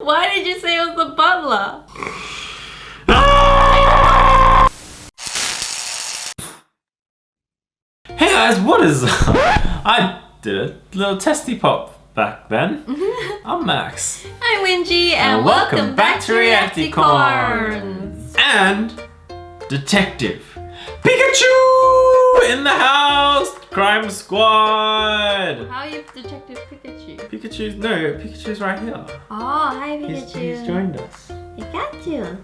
Why did you say it was the butler? Hey guys, what is I did a little testy pop back then. I'm Max. I'm Wingy and welcome back to Reacticorns. And Detective Pikachu in the house! Crime Squad! How are you Detective Pikachu? Pikachu's right here. Oh, hi Pikachu. He's joined us. Pikachu.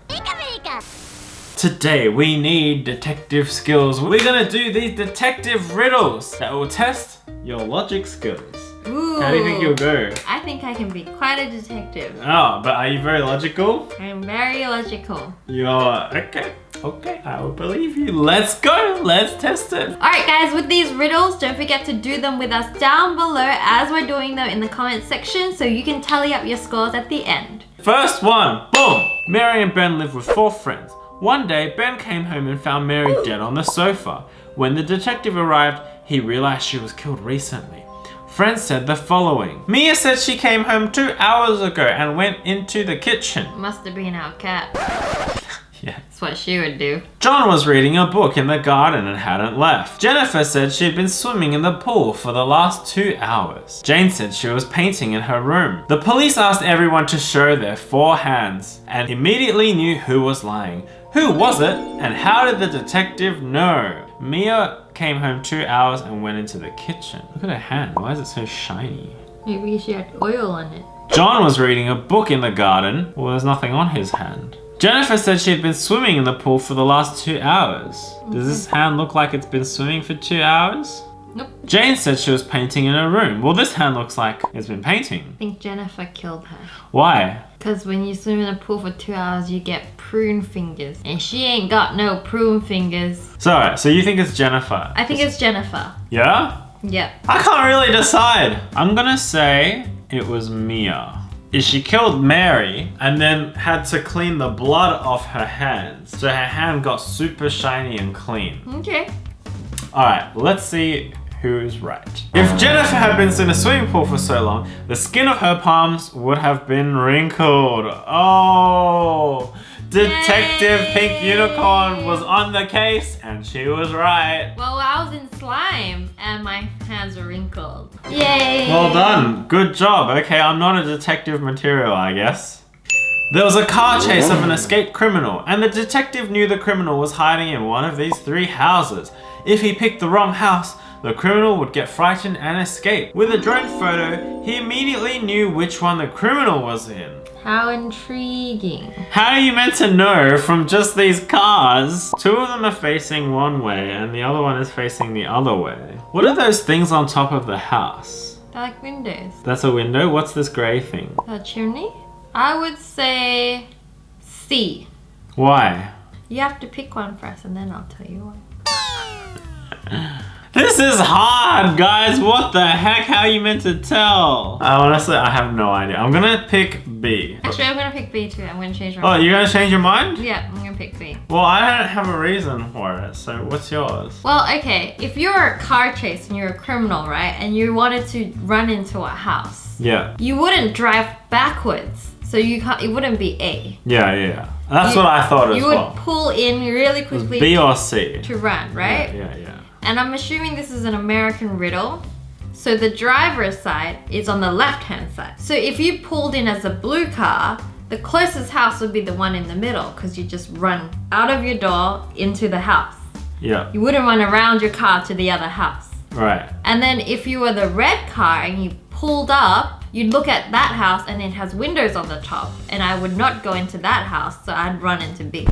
Today we need detective skills. We're gonna do these detective riddles that will test your logic skills. Ooh. How do you think you'll go? I think I can be quite a detective. Oh, but are you very logical? I'm very logical. You're okay, I will believe you. Let's go, let's test it. Alright guys, with these riddles, don't forget to do them with us down below as we're doing them in the comment section so you can tally up your scores at the end. First one, boom! Mary and Ben lived with 4 friends. One day, Ben came home and found Mary dead on the sofa. When the detective arrived, he realized she was killed recently. Friends said the following. Mia said she came home 2 hours ago and went into the kitchen. Must have been our cat. Yeah. That's what she would do. John was reading a book in the garden and hadn't left. Jennifer said she had been swimming in the pool for the last 2 hours. Jane said she was painting in her room. The police asked everyone to show their 4 hands and immediately knew who was lying. Who was it and how did the detective know? Mia came home 2 hours and went into the kitchen. Look at her hand, why is it so shiny? Maybe she had oil on it. John was reading a book in the garden. Well, there's nothing on his hand. Jennifer said she had been swimming in the pool for the last 2 hours. Does this hand look like it's been swimming for 2 hours? Nope. Jane said she was painting in her room. Well, this hand looks like it's been painting. I think Jennifer killed her. Why? Because when you swim in a pool for 2 hours, you get prune fingers. And she ain't got no prune fingers. So you think it's Jennifer? I think it's Jennifer. Yeah? Yep. I can't really decide. I'm gonna say it was Mia. She killed Mary and then had to clean the blood off her hands. So her hand got super shiny and clean. Okay. Alright, let's see who's right. If Jennifer had been in a swimming pool for so long, the skin of her palms would have been wrinkled. Oh! Detective Yay! Pink Unicorn was on the case and she was right. Well, I was in slime and my hands are wrinkled. Yay! Well done. Good job. Okay, I'm not a detective material, I guess. There was a car chase of an escaped criminal, and the detective knew the criminal was hiding in one of these 3 houses. If he picked the wrong house, the criminal would get frightened and escape. With a drone photo, he immediately knew which one the criminal was in. How intriguing. How are you meant to know from just these cars? 2 of them are facing one way and the other one is facing the other way. What are those things on top of the house? They're like windows. That's a window? What's this grey thing? A chimney? I would say C. Why? You have to pick one first and then I'll tell you why. This is hard, guys. What the heck? How are you meant to tell? Honestly, I have no idea. I'm gonna pick B. Actually, I'm gonna pick B too. I'm gonna change my Oh, mind. you're gonna change your mind? Yeah, I'm gonna pick B. Well, I don't have a reason for it, so what's yours? Well, okay, if you're a car chase and you're a criminal, right, and you wanted to run into a house, Yeah. you wouldn't drive backwards, so it wouldn't be A. Yeah. That's what I thought as You would well. pull in really It was quickly B or C. to run, right? Yeah. And I'm assuming this is an American riddle. So the driver's side is on the left-hand side. So if you pulled in as a blue car, the closest house would be the one in the middle because you just run out of your door into the house. Yeah. You wouldn't run around your car to the other house. Right. And then if you were the red car and you pulled up, you'd look at that house and it has windows on the top. And I would not go into that house, so I'd run into B.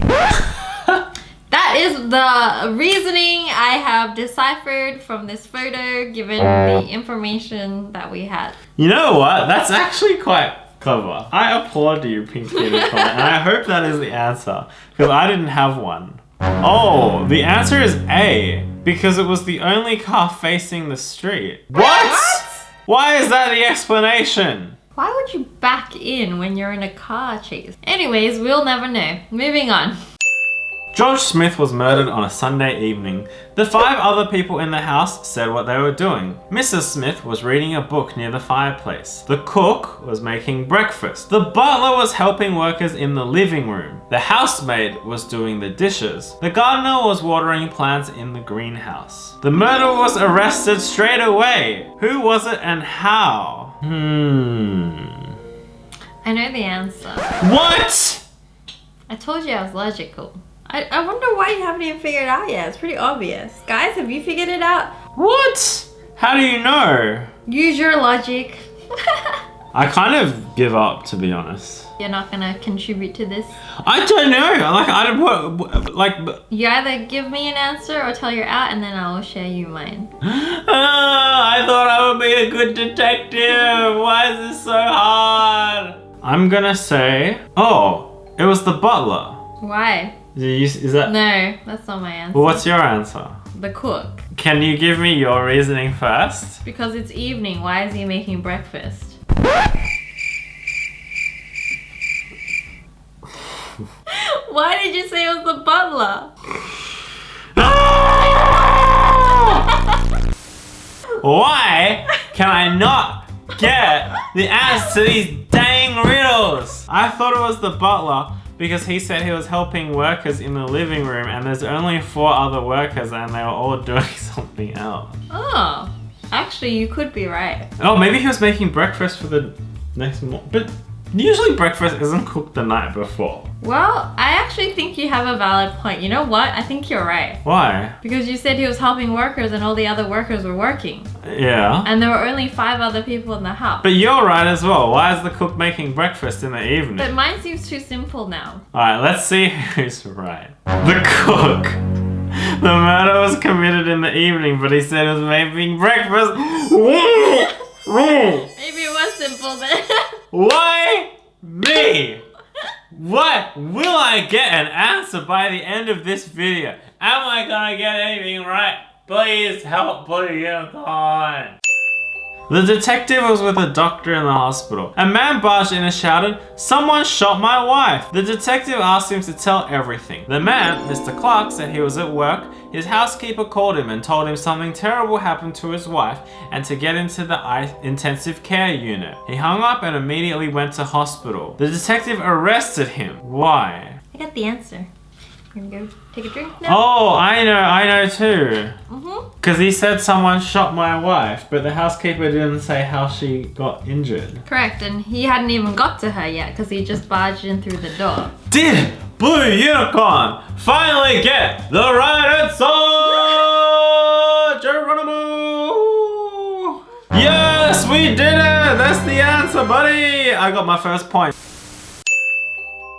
That is the reasoning I have deciphered from this photo, given the information that we had. You know what? That's actually quite clever. I applaud you, Pink Unicorn, and I hope that is the answer, because I didn't have one. Oh, the answer is A, because it was the only car facing the street. What? Why is that the explanation? Why would you back in when you're in a car chase? Anyways, we'll never know. Moving on. George Smith was murdered on a Sunday evening. The 5 other people in the house said what they were doing. Mrs. Smith was reading a book near the fireplace. The cook was making breakfast. The butler was helping workers in the living room. The housemaid was doing the dishes. The gardener was watering plants in the greenhouse. The murderer was arrested straight away. Who was it and how? I know the answer. What? I told you I was logical. I wonder why you haven't even figured it out yet. It's pretty obvious. Guys, have you figured it out? What? How do you know? Use your logic. I kind of give up, to be honest. You're not gonna contribute to this? I don't know. You either give me an answer or tell you're out, and then I will share you mine. I thought I would be a good detective. Why is this so hard? I'm gonna say, it was the butler. Why? Is that? No, that's not my answer. Well, what's your answer? The cook. Can you give me your reasoning first? Because it's evening. Why is he making breakfast? Why did you say it was the butler? Why can I not get the answer to these dang riddles? I thought it was the butler because he said he was helping workers in the living room and there's only 4 other workers and they were all doing something else. Oh, actually you could be right. Oh, maybe he was making breakfast for the next morning. But usually breakfast isn't cooked the night before. Well, I actually think you have a valid point. You know what? I think you're right. Why? Because you said he was helping workers and all the other workers were working. Yeah. And there were only 5 other people in the house. But you're right as well. Why is the cook making breakfast in the evening? But mine seems too simple now. Alright, let's see who's right. The cook. The murder was committed in the evening, but he said he was making breakfast. Maybe it was simple then. Why me? What? Will I get an answer by the end of this video? Am I gonna get anything right? Please help Blue Unicorn. The detective was with a doctor in the hospital. A man barged in and shouted, "Someone shot my wife!" The detective asked him to tell everything. The man, Mr. Clark, said he was at work. His housekeeper called him and told him something terrible happened to his wife and to get into the intensive care unit. He hung up and immediately went to hospital. The detective arrested him. Why? I got the answer. You're gonna go take a drink now? Oh, I know too. Because he said someone shot my wife, but the housekeeper didn't say how she got injured. Correct, and he hadn't even got to her yet because he just barged in through the door. Did Blue Unicorn finally get the right answer? Geronimo! Yes, we did it! That's the answer, buddy! I got my first point.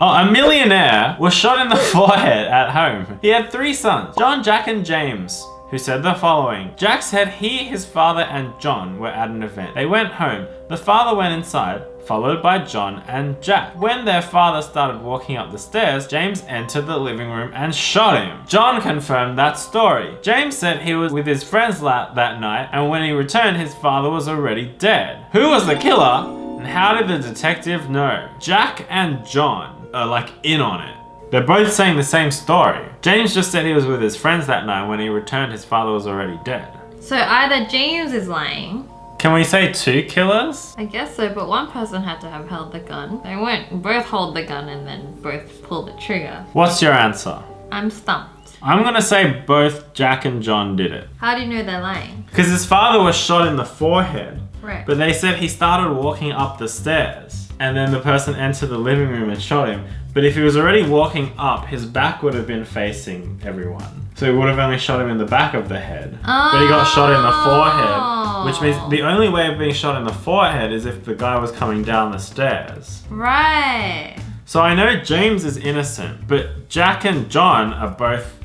Oh, a millionaire was shot in the forehead at home. He had 3 sons, John, Jack, and James, who said the following. Jack said he, his father, and John were at an event. They went home. The father went inside, followed by John and Jack. When their father started walking up the stairs, James entered the living room and shot him. John confirmed that story. James said he was with his friends that night, and when he returned, his father was already dead. Who was the killer, and how did the detective know? Jack and John are like in on it. They're both saying the same story. James just said he was with his friends that night. When he returned, his father was already dead. So either James is lying. Can we say 2 killers? I guess so, but one person had to have held the gun. They won't both hold the gun and then both pull the trigger. What's your answer? I'm stumped. I'm gonna say both Jack and John did it. How do you know they're lying? Because his father was shot in the forehead. Right. But they said he started walking up the stairs. And then the person entered the living room and shot him. But if he was already walking up, his back would have been facing everyone. So he would have only shot him in the back of the head. But he got shot in the forehead. Which means the only way of being shot in the forehead is if the guy was coming down the stairs. Right. So I know James is innocent, but Jack and John are both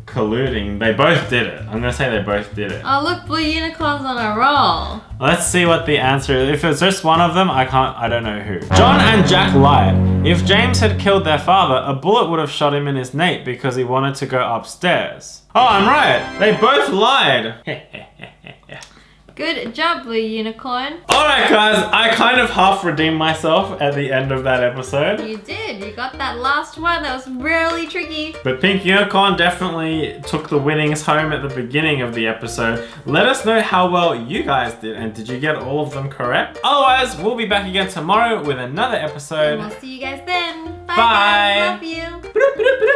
colluding. They both did it. I'm gonna say they both did it. Oh look, Blue Unicorn's on a roll. Let's see what the answer is. If it's just one of them, I don't know who. John and Jack lied. If James had killed their father, a bullet would have shot him in his nape because he wanted to go upstairs. Oh, I'm right. They both lied. Good job, Blue Unicorn. Alright guys, I kind of half redeemed myself at the end of that episode. You did. good. You got that last one. That was really tricky. But Pink Unicorn definitely took the winnings home at the beginning of the episode. Let us know how well you guys did, and did you get all of them correct? Otherwise, we'll be back again tomorrow with another episode. And we'll see you guys then. Bye. Bye. Guys. Love you.